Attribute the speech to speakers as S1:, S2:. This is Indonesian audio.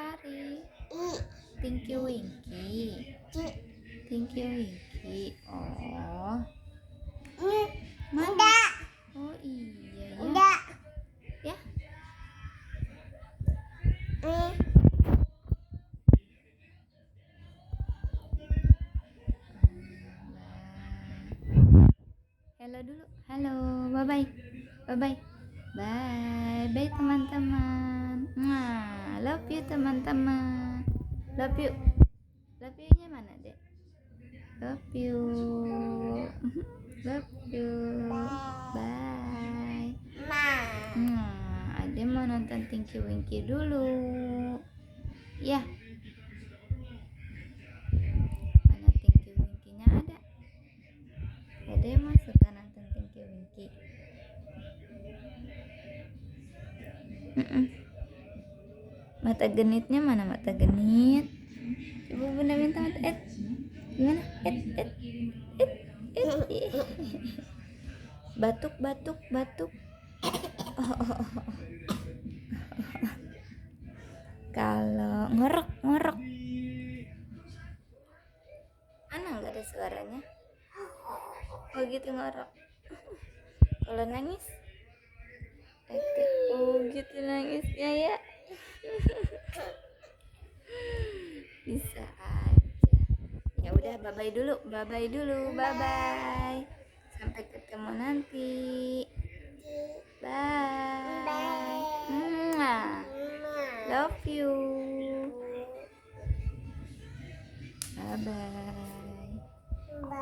S1: Hari. Tinky Winky. Tinky Winky. Oh. Mana? Oh iya ya. Ya. Halo dulu. Halo. Bye bye. Bye bye. Bye bye teman-teman. Nah, love you teman-teman. Love you. Love you-nya mana, Dek? Love you. Love you. Bye. Nah, Ade mau nonton Tinky Winky dulu. Ya. Mana Tinky Winky-nya ada? Ade mau suka nonton Tinky Winky. Mata genitnya mana mata genit? Coba Bunda minta mata gimana? Batuk. Kalau ngorok. Mana nggak ada suaranya? Oh gitu ngorok. Kalau nangis? Oh gitu nangisnya ya. Bisa aja. Ya udah bye bye dulu. Bye bye. Sampai ketemu nanti. Bye. Love you. Bye bye.